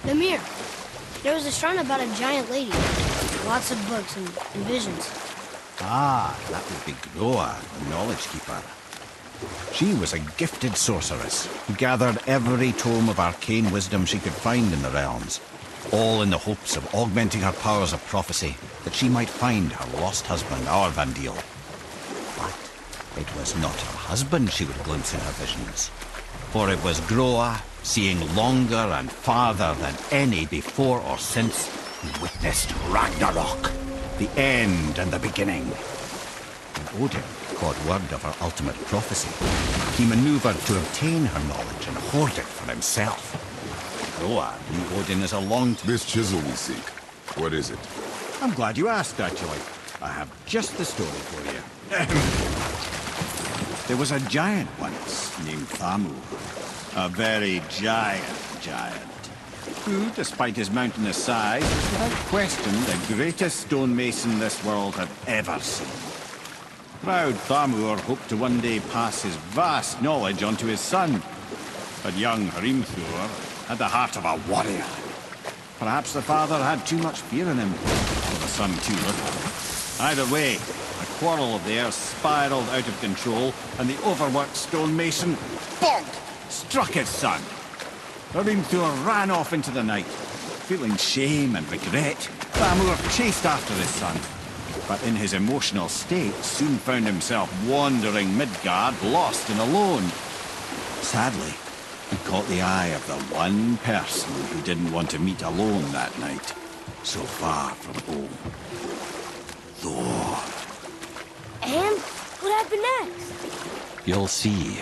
Mimir, there was a shrine about a giant lady. Lots of books and visions. Ah, that would be Groa, the Knowledge Keeper. She was a gifted sorceress who gathered every tome of arcane wisdom she could find in the realms, all in the hopes of augmenting her powers of prophecy, that she might find her lost husband, Arvandil. But it was not her husband she would glimpse in her visions, for it was Groa, seeing longer and farther than any before or since, who witnessed Ragnarok, the end and the beginning. When Odin caught word of her ultimate prophecy, he maneuvered to obtain her knowledge and hoard it for himself. Groa knew Odin as a long time. This chisel we seek, what is it? I'm glad you asked, actually. I have just the story for you. There was a giant once named Thamur. A very giant, who, despite his mountainous size, was without question the greatest stonemason this world had ever seen. Proud Thamur hoped to one day pass his vast knowledge on to his son. But young Hrimthur had the heart of a warrior. Perhaps the father had too much fear in him, or the son too little. Either way, a quarrel of theirs spiraled out of control, and the overworked stonemason, bonk, struck his son. Hrimthur ran off into the night. Feeling shame and regret, Thamur chased after his son, but in his emotional state soon found himself wandering Midgard, lost and alone. Sadly, he caught the eye of the one person who didn't want to meet alone that night, so far from home. Thor. And what happened next? You'll see.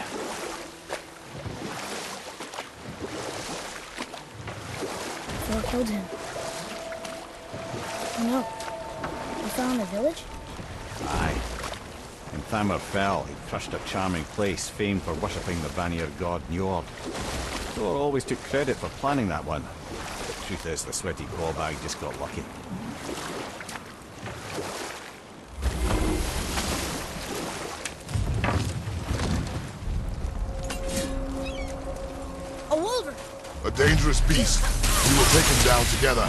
Thor killed him. Oh no. He fell in the village? Aye. When Thamur fell, he crushed a charming place famed for worshipping the Vanir god Njord. Thor always took credit for planning that one. The truth is, the sweaty ballbag just got lucky. A wolverine! A dangerous beast. We will take him down together.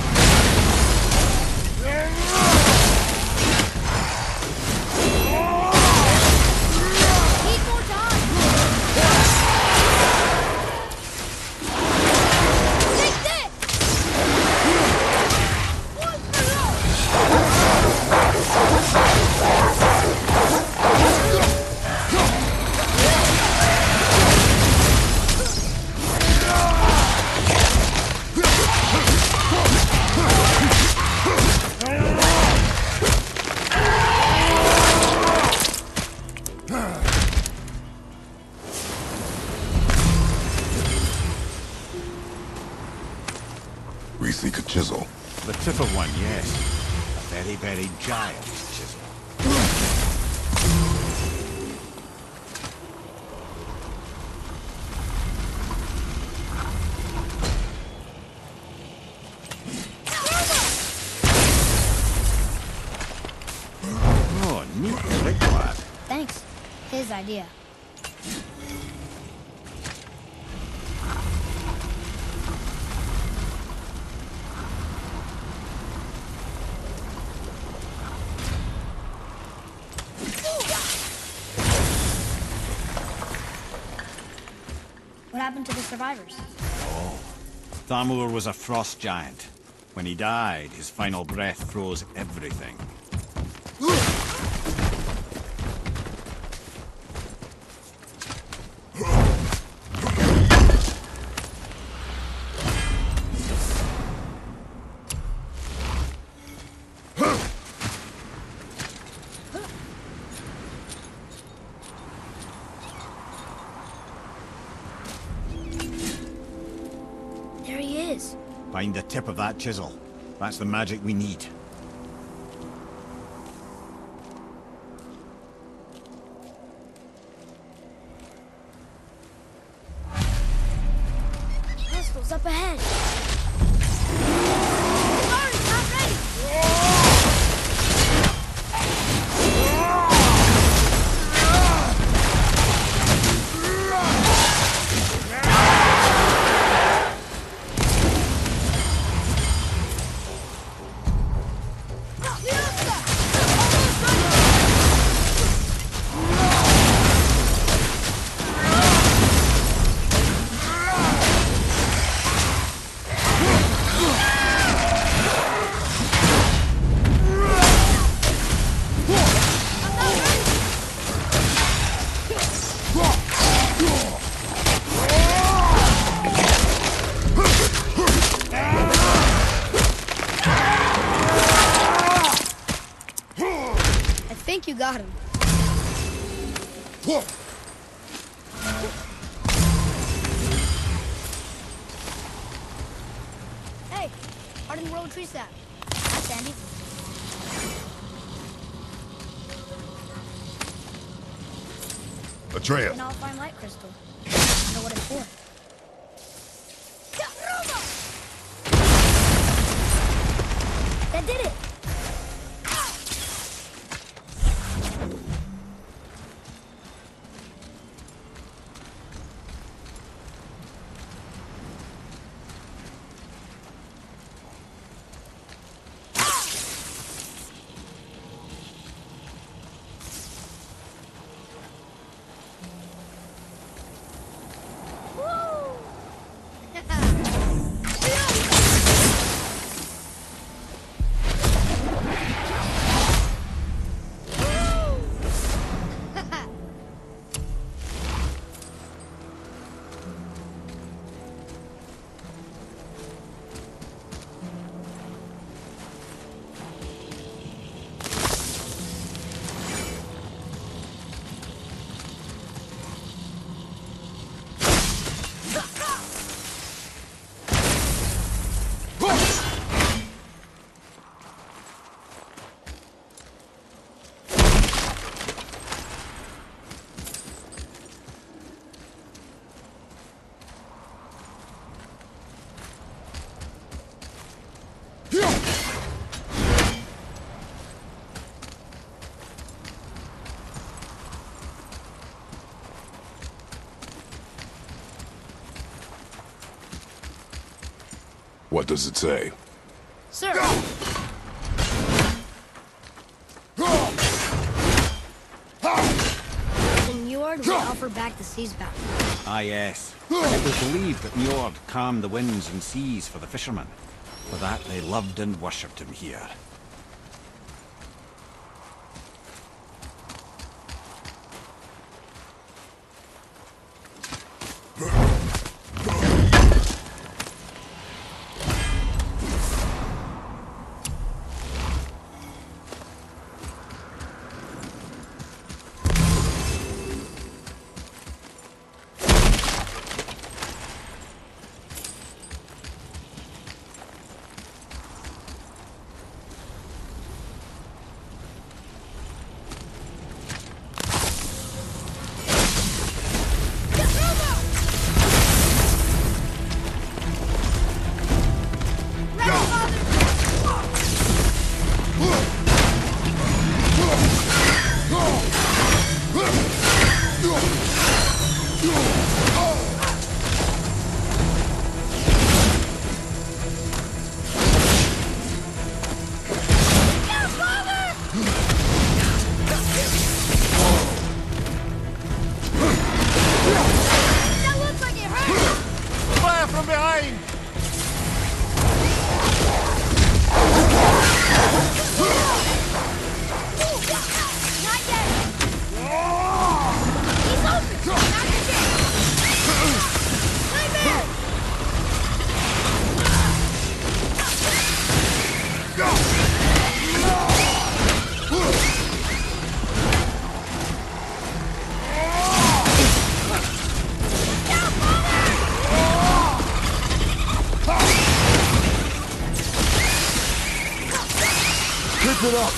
Need more time! Take this! One for We seek a chisel. The tip of one, yes. A very, very giant chisel. Oh, neat trick, lad. Thanks. His idea. What happened to the survivors? Thamur was a frost giant. When he died, his final breath froze everything. There he is. Find the tip of that chisel. That's the magic we need. Hostiles up ahead. Sorry, not ready. you got him. Whoa. Hey, hardened road tree sap. That's handy. Atreus. An alpine light crystal. I don't know what it's for. That did it! What does it say? Sir! King Njord will offer back the seas bound. Ah, yes. It was believed that Njord calmed the winds and seas for the fishermen. For that, they loved and worshipped him here. Pick it up!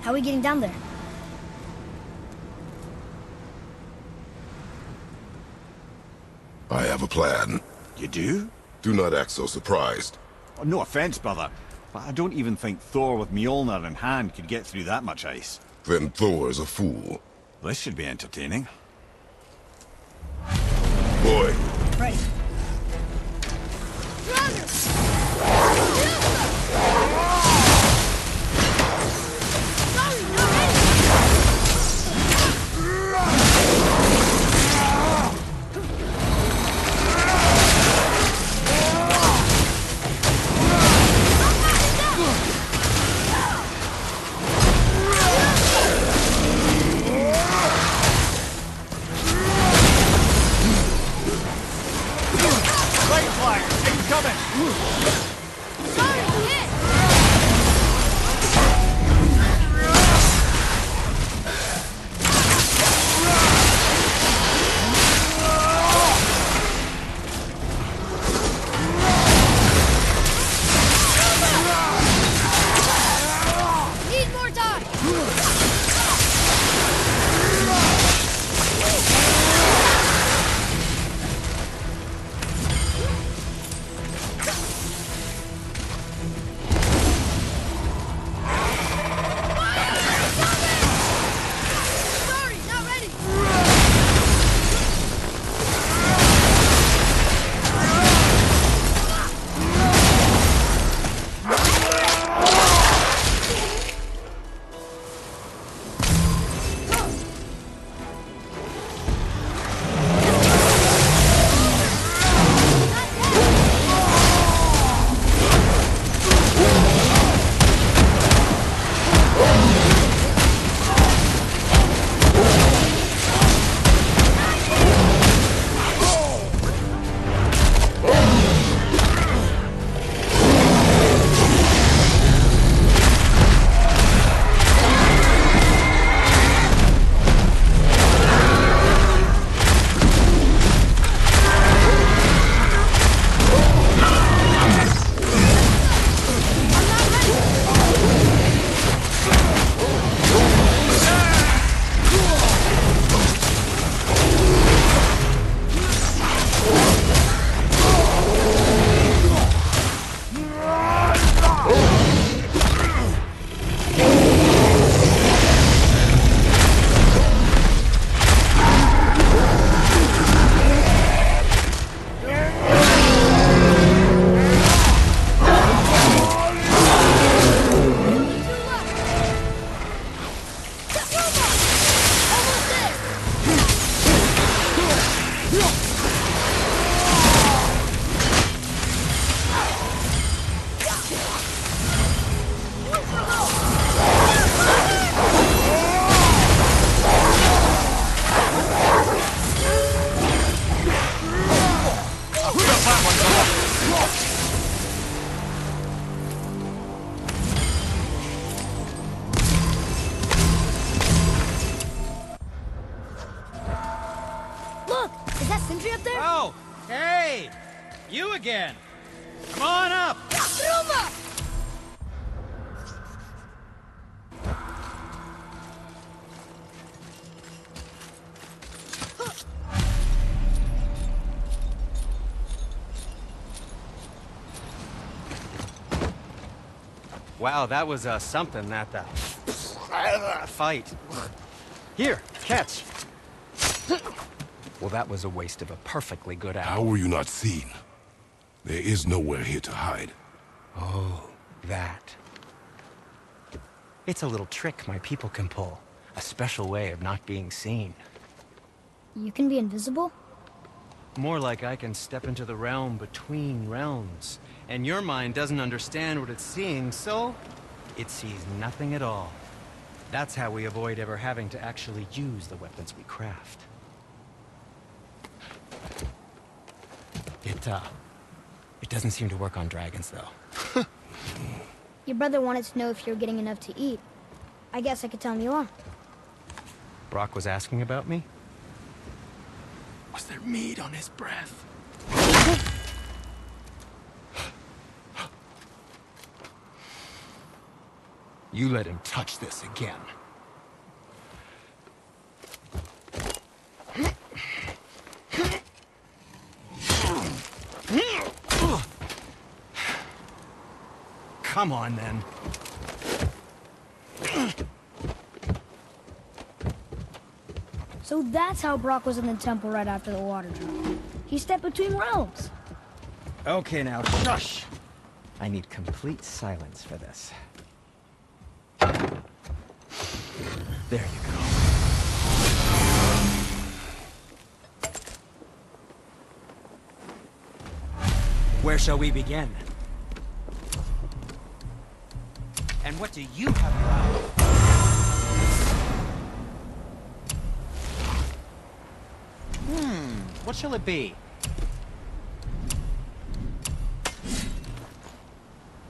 How are we getting down there? I have a plan. You do? Do not act so surprised. Oh, no offense, brother, but I don't even think Thor with Mjolnir in hand could get through that much ice. Then Thor's a fool. This should be entertaining. Boy, Right. Need more time! Sorry, not ready! Look! Is that sentry up there? Oh, hey! You again! Come on up! Ruma! Wow, that was something, that fight. Here, catch. Well, that was a waste of a perfectly good how hour. were you not seen? There is nowhere here to hide. Oh, that. It's a little trick my people can pull. A special way of not being seen. You can be invisible? More like I can step into the realm between realms. And your mind doesn't understand what it's seeing, so it sees nothing at all. That's how we avoid ever having to actually use the weapons we craft. It doesn't seem to work on dragons, though. Your brother wanted to know if you're getting enough to eat. I guess I could tell him you are. Brock was asking about me? Was there meat on his breath? You let him touch this again. Come on, then. So that's how Brock was in the temple right after the water drop. He stepped between realms. Okay, now, shush! I need complete silence for this. There you go. Where shall we begin? And what do you have your eye on? What shall it be?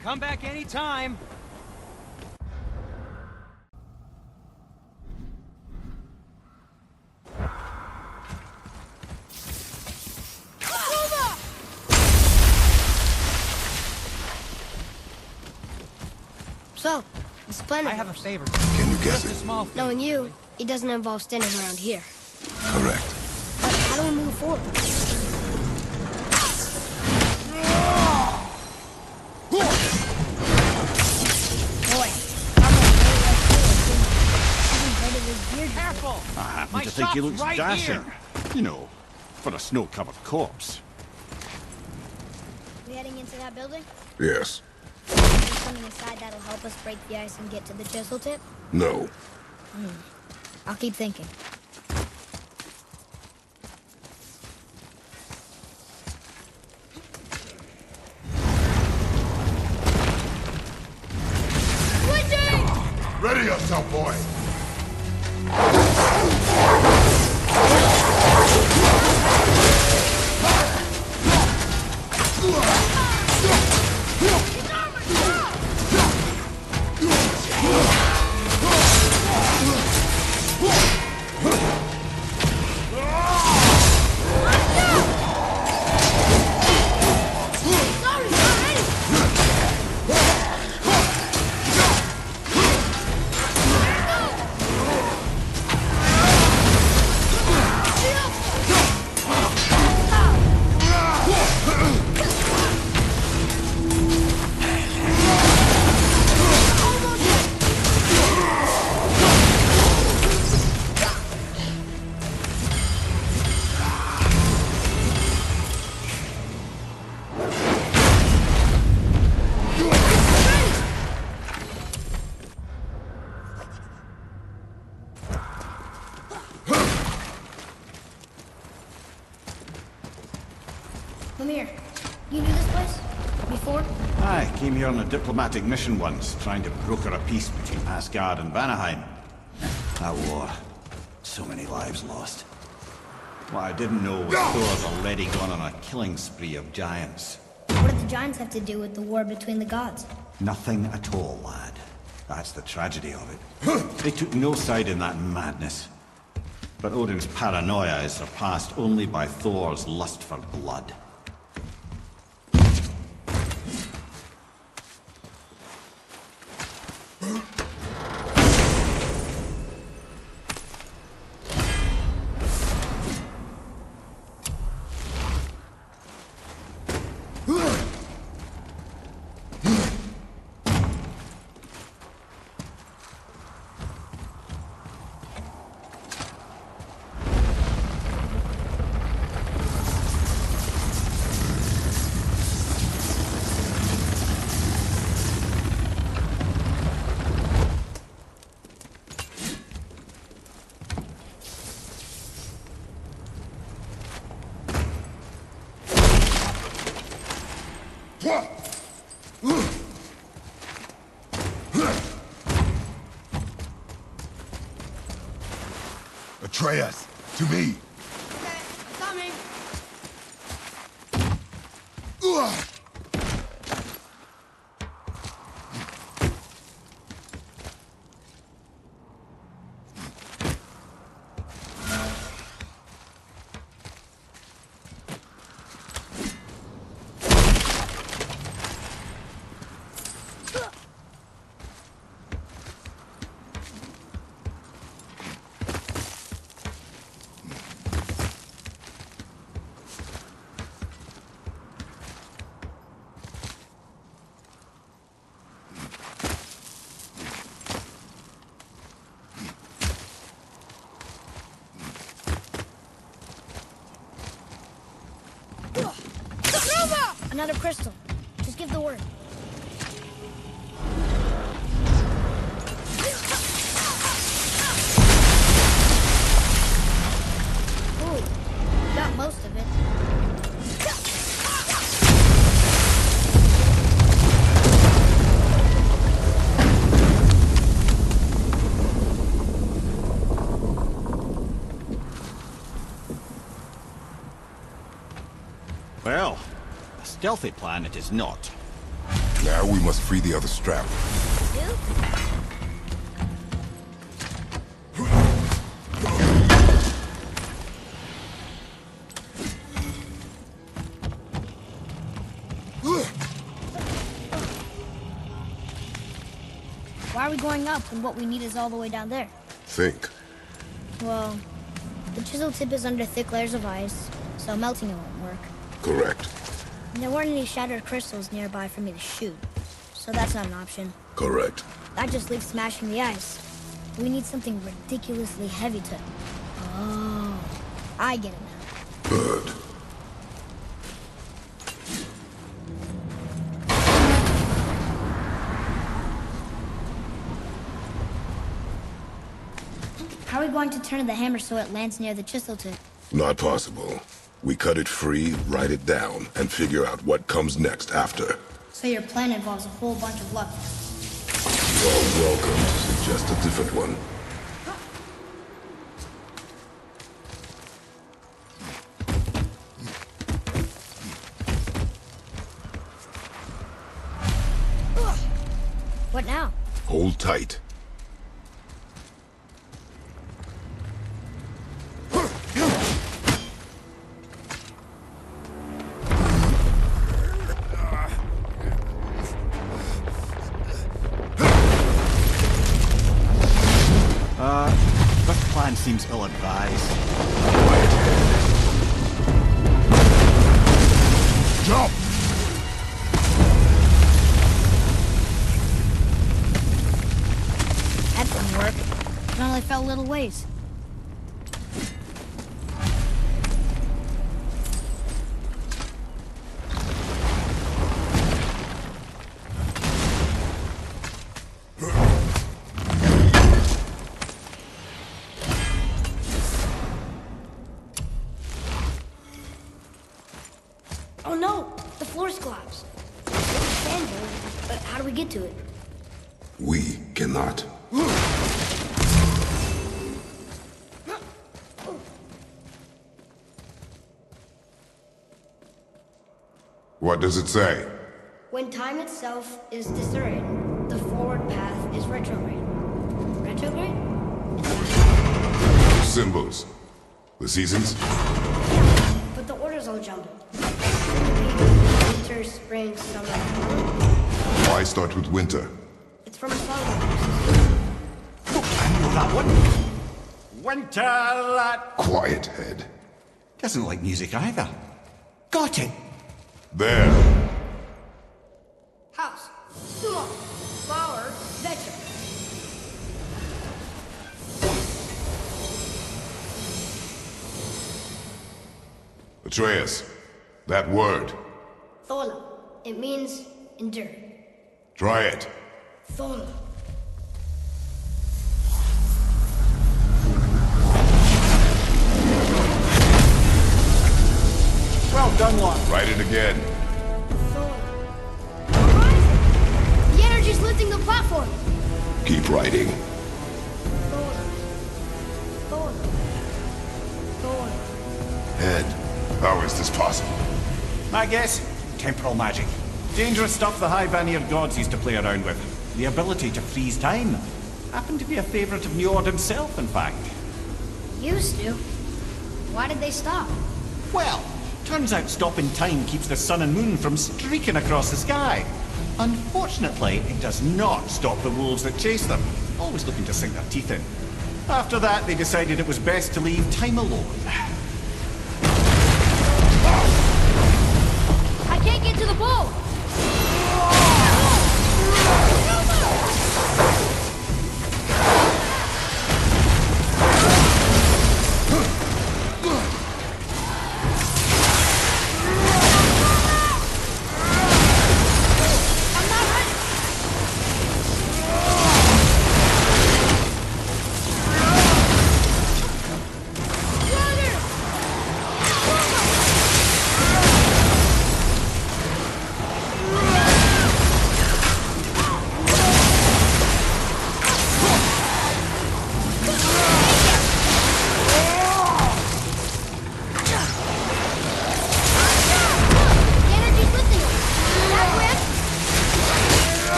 Come back anytime. So, this planet. I have a favor. Can you guess Just a it? small thing. Knowing you, it doesn't involve standing around here. Correct. But how do we move forward? Boy, Careful! I happen My to think he shop's looks right dashing. here. You know, for a snow-covered corpse. We heading into that building? Yes. There's something inside that'll help us break the ice and get to the chisel tip? No. I'll keep thinking. Ready up, tough boy. Come here. You knew this place? Before? I came here on a diplomatic mission once, trying to broker a peace between Asgard and Vanaheim. That war. So many lives lost. What I didn't know was Thor's already gone on a killing spree of giants. What did the giants have to do with the war between the gods? Nothing at all, lad. That's the tragedy of it. They took no side in that madness. But Odin's paranoia is surpassed only by Thor's lust for blood. Atreus, to me. Okay, coming. Another crystal. Just give the word. Ooh, got most of it. Well, a stealthy plan it is not. Now we must free the other strap. You? Why are we going up when what we need is all the way down there? Think. Well, the chisel tip is under thick layers of ice, so melting it won't work. Correct. And there weren't any shattered crystals nearby for me to shoot, so that's not an option. Correct. That just leaves smashing the ice. We need something ridiculously heavy to... Oh, I get it now. Good. How are we going to turn the hammer so it lands near the chisel tip? Not possible. We cut it free, write it down, and figure out what comes next after. So your plan involves a whole bunch of luck. You're welcome to suggest a different one. What now? Hold tight. This plan seems ill-advised. Jump! That didn't work. It only fell a little ways. Oh no! The floor's collapsed. It's standard, but how do we get to it? We cannot. What does it say? When time itself is disoriented, the forward path is retrograde. Retrograde? Symbols. The seasons? But the order's all jumbled. Winter, spring, summer. Why start with winter? It's from a song. I know that one. Winter that Quiet, head. doesn't like music either. Got it. There. House, sumo, flower, vegetable. Atreus. That word. Thola. It means endure. Try it. Thola. Well done, Lon. Write it again. Thola. Horizon! The energy's lifting the platform. Keep writing. Thola. Thola. Thola. Head. How is this possible? My guess? Temporal magic. Dangerous stuff the High Vanir gods used to play around with. The ability to freeze time. Happened to be a favorite of Njord himself, in fact. Used to. Why did they stop? Well, turns out stopping time keeps the sun and moon from streaking across the sky. Unfortunately, it does not stop the wolves that chase them, always looking to sink their teeth in. After that, they decided it was best to leave time alone. I can't get to the bow!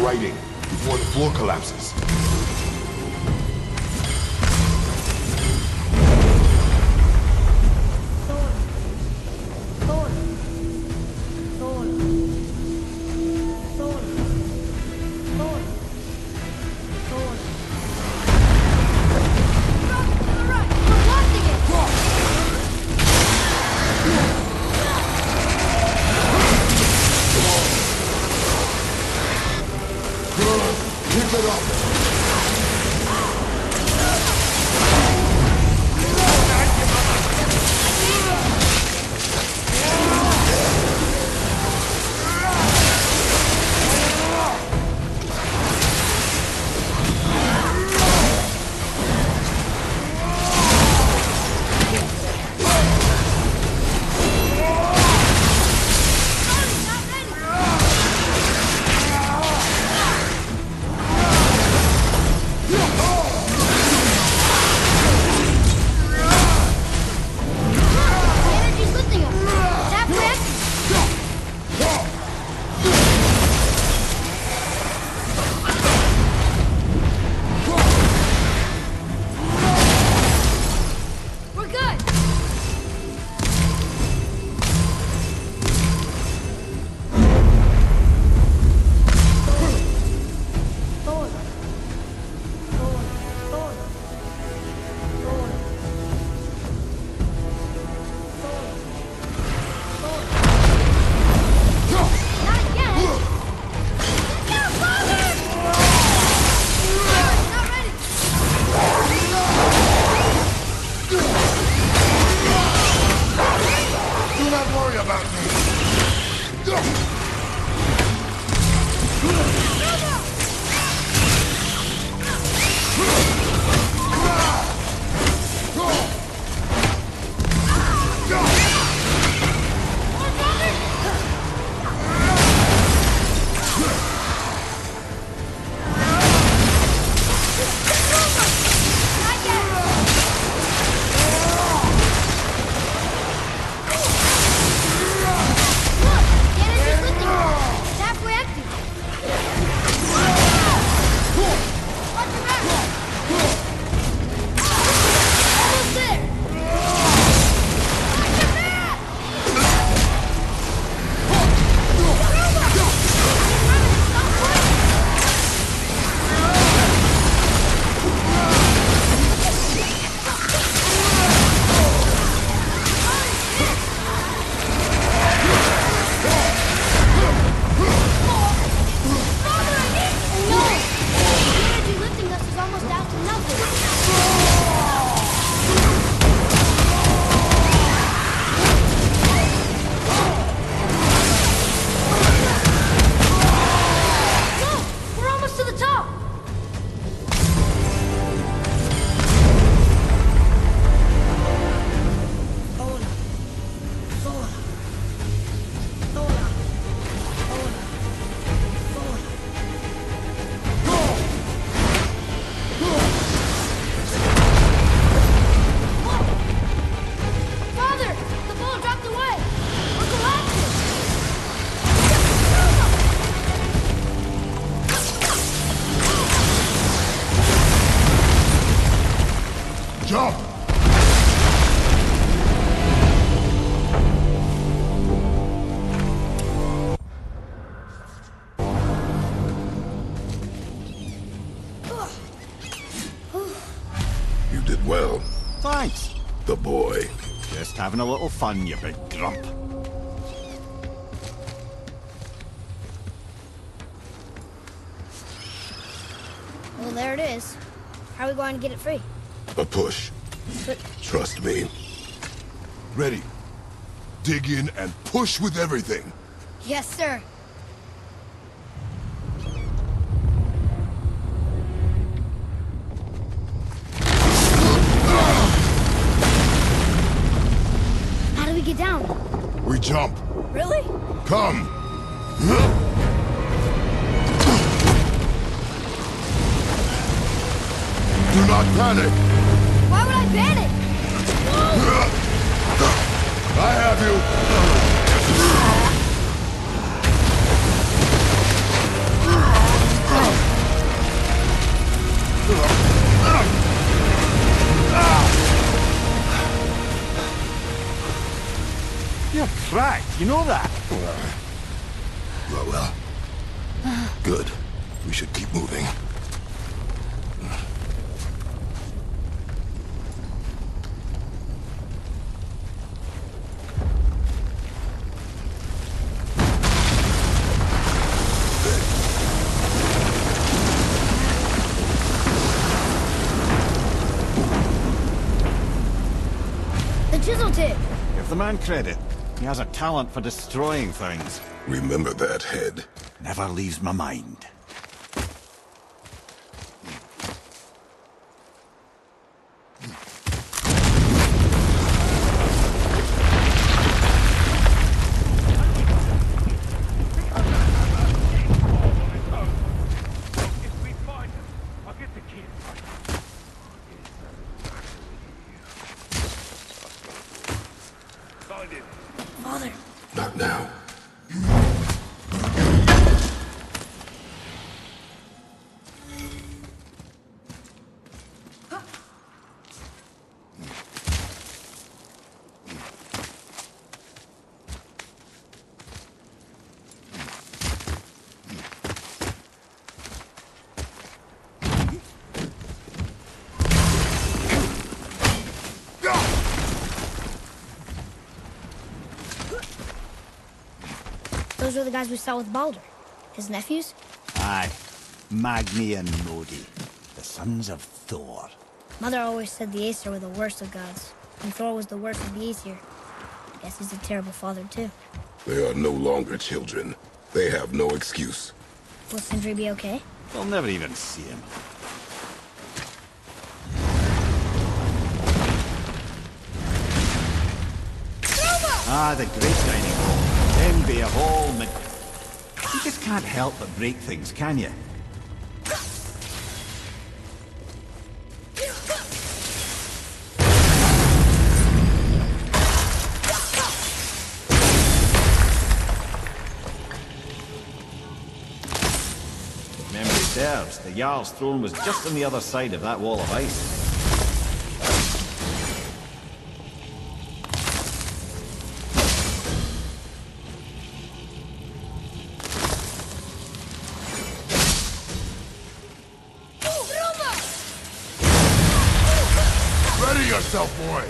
writing before the floor collapses. Thor. Thor. Thor. Thor. Thor. Thor. Run to the right! We're blocking it! Good. Keep it up. The energy's lifting us. Tap reactor. We're good. Thor. Thor. Thor. Thor. Thor. Thor. Thor. Not again! Get down, father! Not ready! Do not worry about me. Not yet! Look! The energy's lifting us. Tap reactor. Watch your back! Almost there! Watch your back! Stop pushing! Father, I need... No! The energy lifting us is almost down to nothing. Look! We're almost to the top! Thor. Thor. Thor. Thor. Thor. Father! The ball dropped away! We're collapsing! Jump! You did well. Thanks. The boy. Just having a little fun, you big grump. Well, there it is. How are we going to get it free? A push. But Trust me. Ready. Dig in and push with everything. yes, sir. How do we get down? We jump. Really? Come. Do not panic. Why would I panic? I have you. You're cracked, you know that? Well. Good. We should keep moving. The chisel tip! Give the man credit. He has a talent for destroying things. Remember that head. Never leaves my mind. Father. Not now. Those were the guys we saw with Baldur. His nephews? Aye. Magni and Modi. The sons of Thor. Mother always said the Aesir were the worst of gods, and Thor was the worst of the Aesir. Guess he's a terrible father, too. They are no longer children. They have no excuse. Will Sindri be okay? We'll never even see him. Ah, the great dining hall. Envy of all mid... You just can't help but break things, can you? If memory serves, the Jarl's throne was just on the other side of that wall of ice. Ready yourself, boy!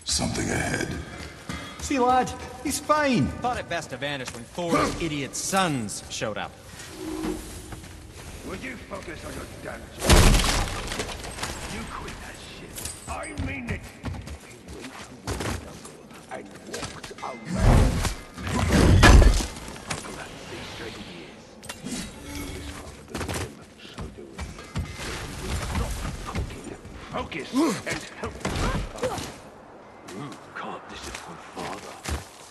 Something ahead. See, lad, he's fine. Thought it best to vanish when Thor's idiot sons showed up. Would you focus on your damn job? You quit that shit. I mean it. He went through the jungle and walked around. Uncle had 3 straight years. His father believed him, so do we. Stop cooking. Focus and help. You can't disappoint father.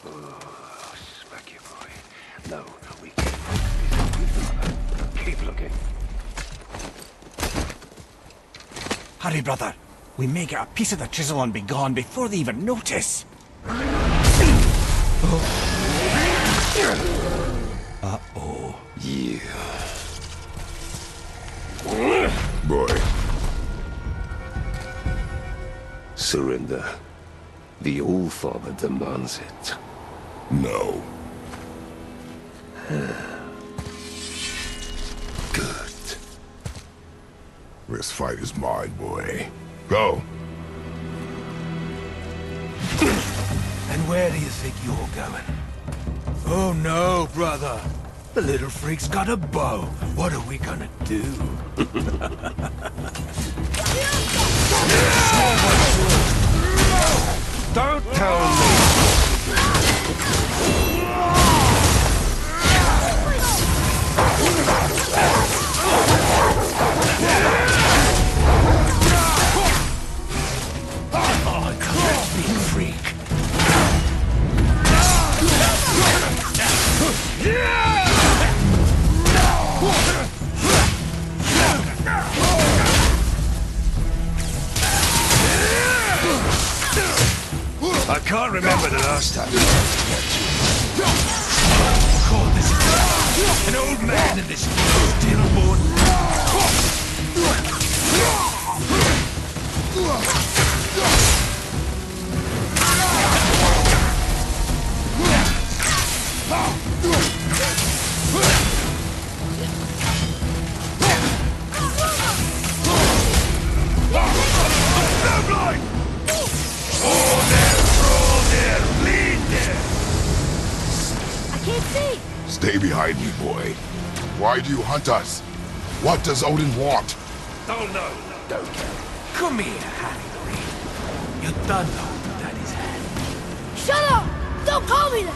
Oh, smack you, boy. No, we can't disappoint father. Keep looking. Hurry, brother. We may get a piece of the chisel and be gone before they even notice. Uh-oh. Yeah. Boy. Surrender. The All-Father demands it. No. Good. This fight is mine, boy. Go. And where do you think you're going? Oh no, brother. The little freak's got a bow. What are we gonna do? Don't tell me! Oh, come at me, freak. I can't remember the last time. Oh, this is an old man in this stillborn. I can't see. Stay behind me, boy. Why do you hunt us? What does Odin want? Oh no, don't care. Come here, Harry Green. You done know Daddy's hand. Shut up! Don't call me that!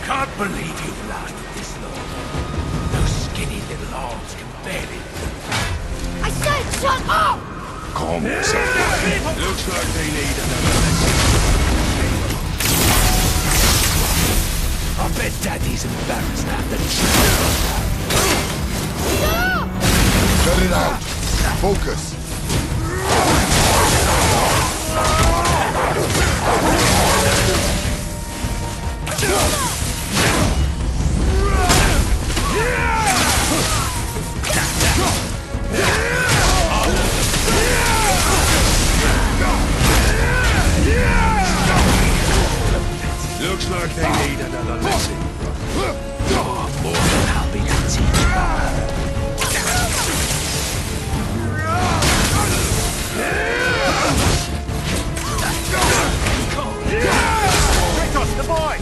Can't believe you've lasted this long. Those skinny little arms can barely. I said shut up! Calm yourself. Looks like they need another lesson. I bet Daddy's embarrassed to have the Let it out. Focus. Looks like they need another lesson. You're more than happy to teach, Papa. Kratos, the boy!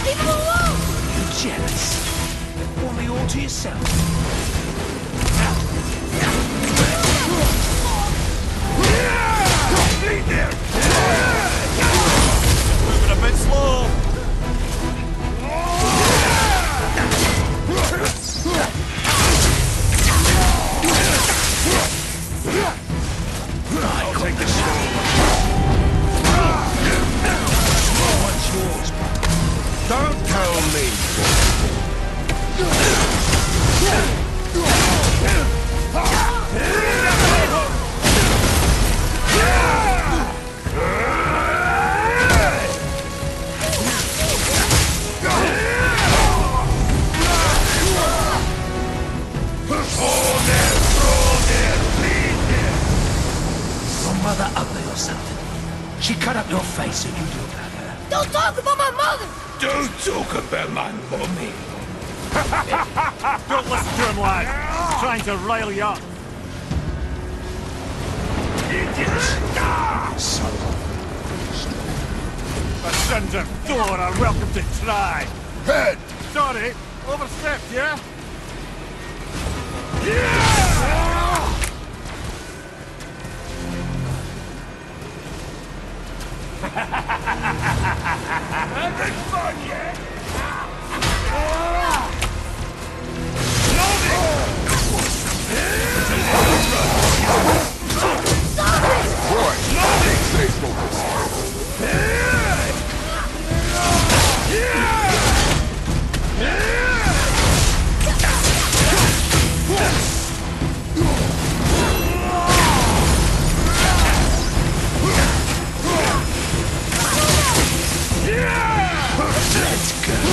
Leave him alone! You're jealous. Want me all to yourself. Moving a bit slow. cut up your face if you do that. Don't talk about my mother! Don't talk about my mommy. Don't listen to him, lad. He's trying to rile you up. The sons of Thor are welcome to try. Head! Sorry, overstepped, yeah? Having fun yet? Roy, stay focused. Let's go.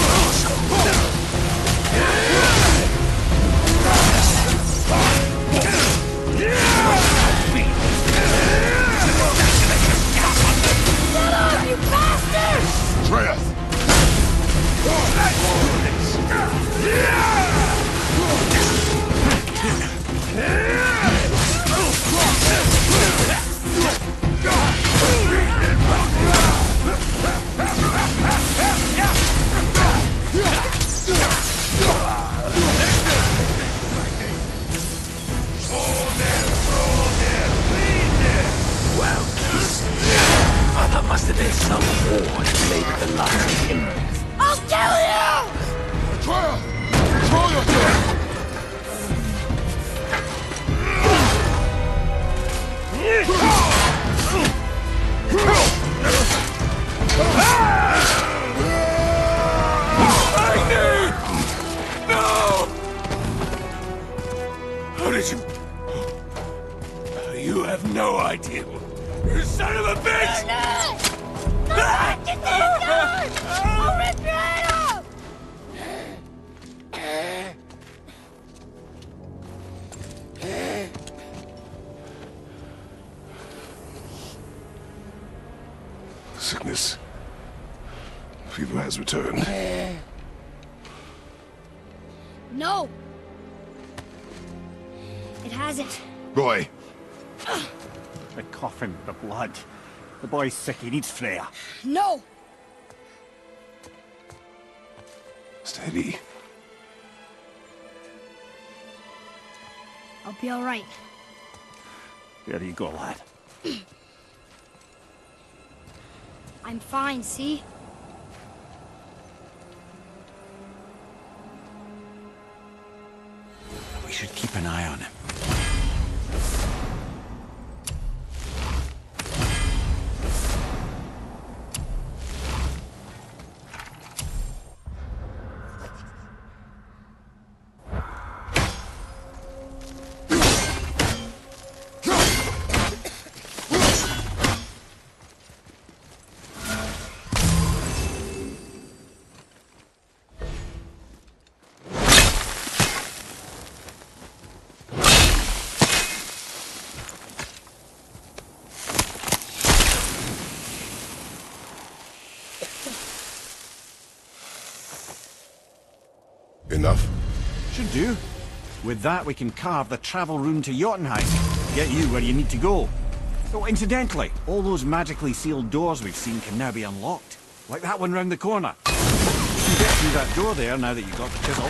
Shut up, you bastard! Treyas! Well, that must have been some war that made the last of him. I'll kill you! Treyas! Control yourself! No! How did you... You have no idea. You son of a bitch! Get this gun! I'll rip your head off! Sickness. Fever has returned. No! It hasn't. Roy, The coughing, the blood. The boy's sick, he needs Freya. No! steady. I'll be alright. There you go, lad. I'm fine, see? We should keep an eye on him. Enough? Should do. With that, we can carve the travel rune to Jotunheim. Get you where you need to go. Oh, incidentally, all those magically sealed doors we've seen can now be unlocked. Like that one round the corner. You can get through that door there now that you've got the chisel.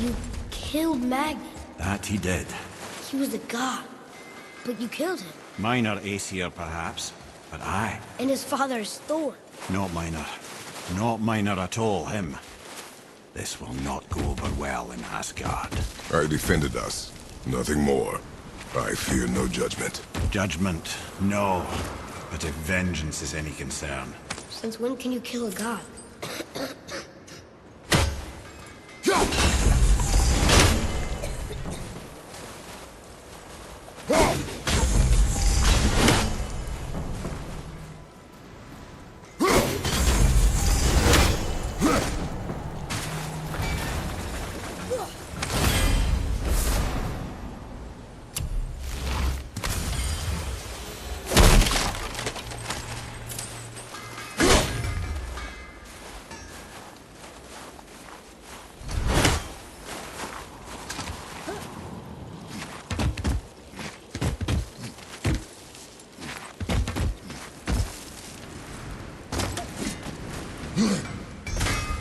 You killed Magni. That he did. He was a god. But you killed him. Minor Aesir, perhaps. But I, And his father is Thor. not minor. Not minor at all, him. This will not go over well in Asgard. I defended us. Nothing more. I fear no judgment. Judgment, no. But if vengeance is any concern, Since when can you kill a god?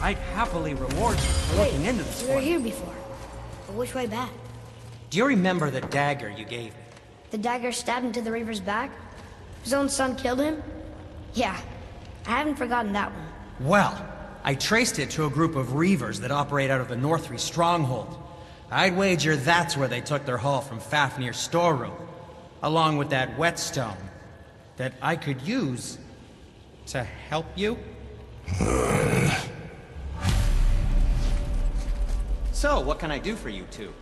I'd happily reward you for looking into this We were for me. here before. But which way back? Do you remember the dagger you gave me? The dagger stabbed into the Reaver's back? His own son killed him? Yeah, I haven't forgotten that one. Well, I traced it to a group of Reavers that operate out of the Northree stronghold. I'd wager that's where they took their haul from Fafnir's storeroom, along with that whetstone that I could use to help you. So, what can I do for you two?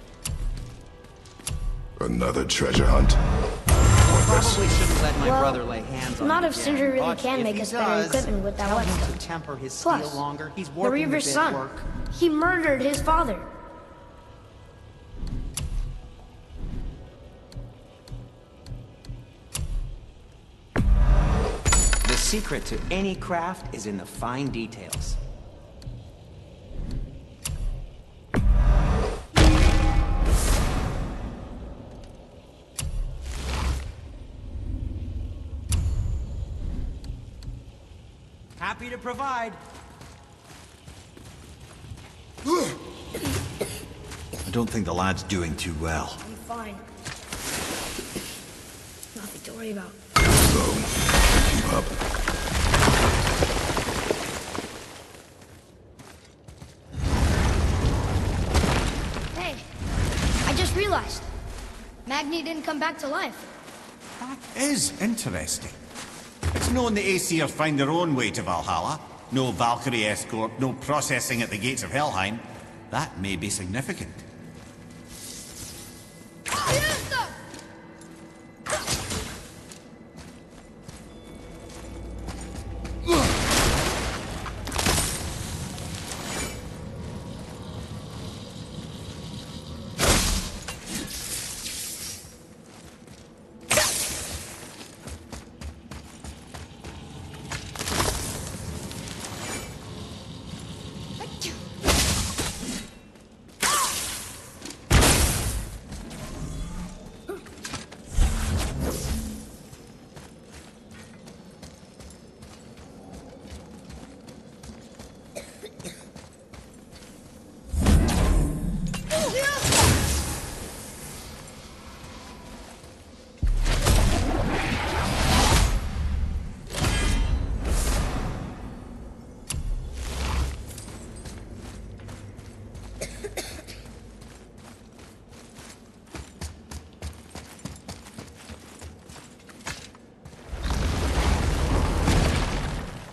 Another treasure hunt? Probably shouldn't let my Well, brother lay hands on not you if again, Sindri really but can if make he us better does, equipment with that tell him whetstone. to temper his Plus, steel longer. He's the working Reaver's bit son. work. He murdered his father. The secret to any craft is in the fine details. Happy to provide. I don't think the lad's doing too well. I'm fine. Nothing to worry about. So, keep up. Hey, I just realized. Magni didn't come back to life. That is interesting. It's known the Aesir find their own way to Valhalla. No Valkyrie escort, no processing at the gates of Helheim. That may be significant.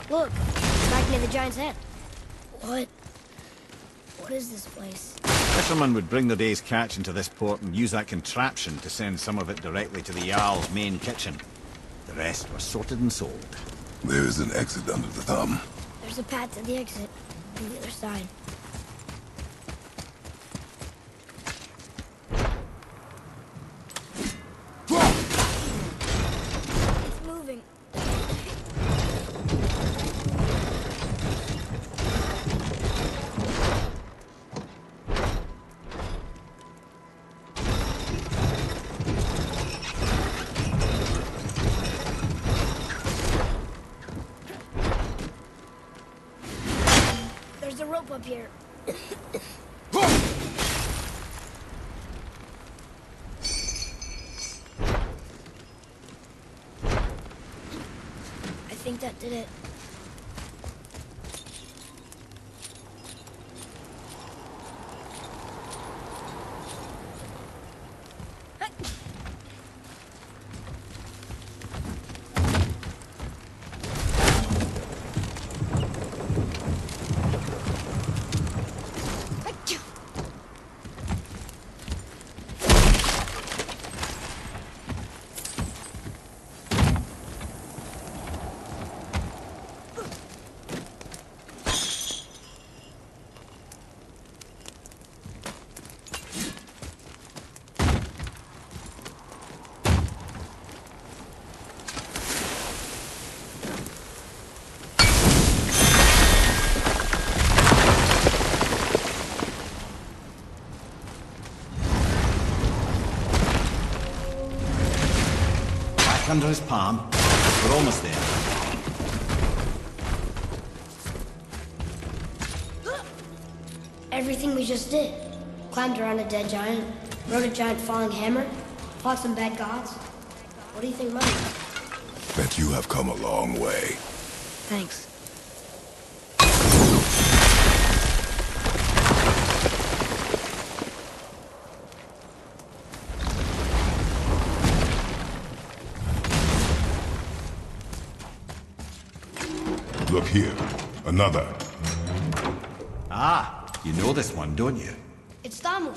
Look, back near the giant's head. What? What is this place? Fishermen would bring their day's catch into this port and use that contraption to send some of it directly to the Jarl's main kitchen. The rest was sorted and sold. There is an exit under the thumb. There's a path to the exit on the other side. It's moving. There's a rope up here. I think that did it. Under his palm. We're almost there. everything we just did. Climbed around a dead giant, rode a giant falling hammer, fought some bad gods. What do you think, Mother? That you have come a long way. Thanks. Look here. Another. Ah, you know this one, don't you? It's Thamu,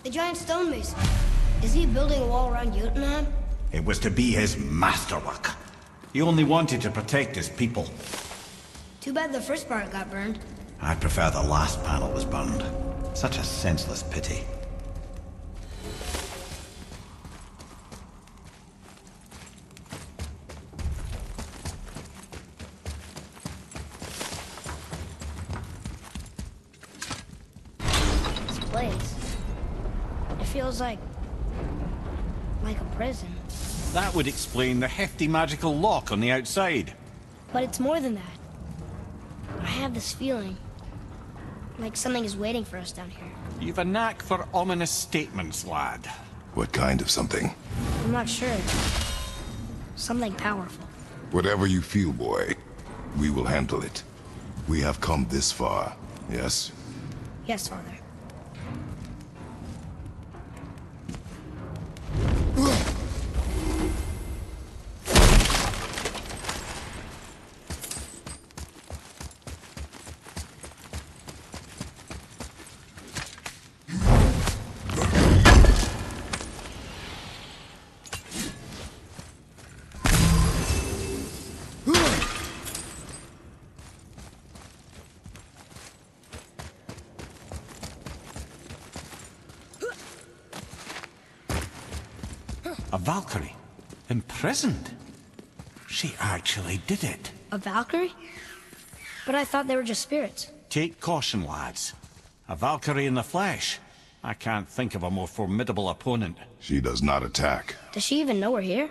the giant stonemason. Is he building a wall around Jotunheim? It was to be his masterwork. He only wanted to protect his people. Too bad the first part got burned. I prefer the last panel was burned. Such a senseless pity. This place. It feels like a prison. That would explain the hefty magical lock on the outside. But it's more than that. I have this feeling like something is waiting for us down here. You've a knack for ominous statements, lad. What kind of something? I'm not sure. Something powerful. Whatever you feel, boy, we will handle it. We have come this far, yes? Yes, Father. A Valkyrie? Imprisoned? She actually did it. A Valkyrie? But I thought they were just spirits. Take caution, lads. A Valkyrie in the flesh. I can't think of a more formidable opponent. She does not attack. Does she even know we're here?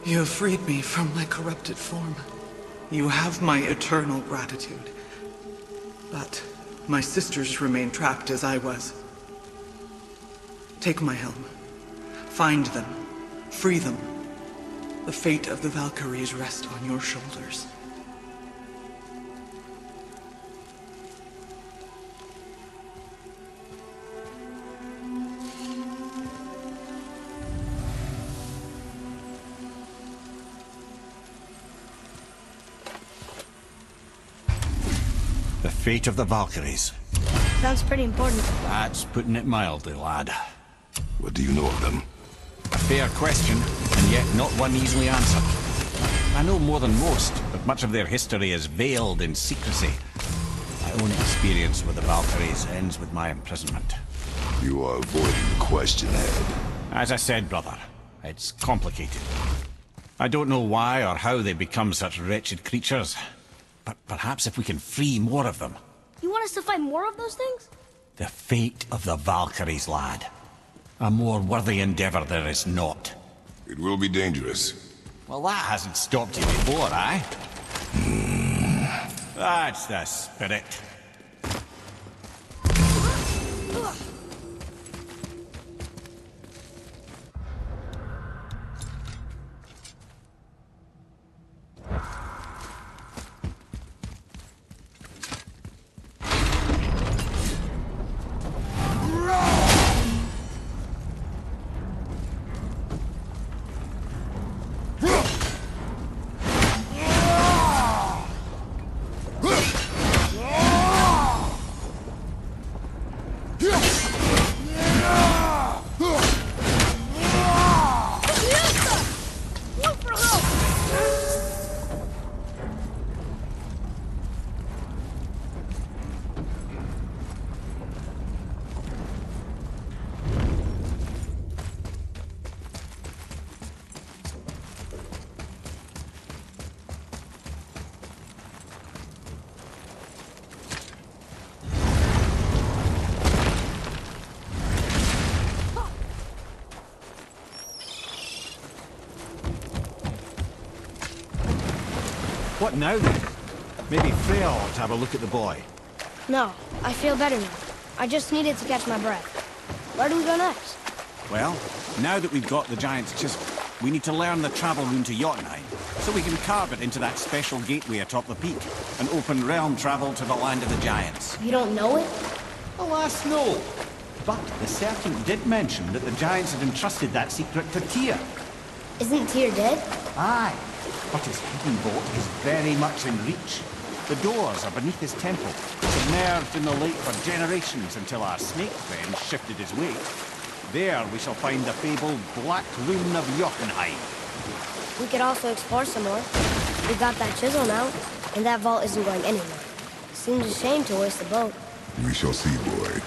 You have freed me from my corrupted form. You have my eternal gratitude. But my sisters remain trapped as I was. Take my helm. Find them. Free them. The fate of the Valkyries rests on your shoulders. The fate of the Valkyries. Sounds pretty important. That's putting it mildly, lad. What do you know of them? A fair question, and yet not one easily answered. I know more than most, but much of their history is veiled in secrecy. My own experience with the Valkyries ends with my imprisonment. You are avoiding the question ahead. As I said, brother, it's complicated. I don't know why or how they become such wretched creatures, but perhaps if we can free more of them. You want us to fight more of those things? The fate of the Valkyries, lad. A more worthy endeavor there is not. It will be dangerous. Well, that hasn't stopped you before, eh? That's the spirit. What now then? Maybe Freya ought to have a look at the boy. No, I feel better now. I just needed to catch my breath. Where do we go next? Well, now that we've got the Giant's Chisel, we need to learn the travel rune to Jotunheim, so we can carve it into that special gateway atop the peak, and open realm travel to the land of the Giants. You don't know it? Alas, no. But the serpent did mention that the Giants had entrusted that secret to Tyr. Isn't Tyr dead? Aye, but his hidden vault is very much in reach. The doors are beneath his temple, submerged in the lake for generations until our snake friend shifted his weight. There we shall find the fabled Black Rune of Jotunheim. We could also explore some more. We got that chisel now, and that vault isn't going anywhere. Seems a shame to waste the boat. We shall see, boy.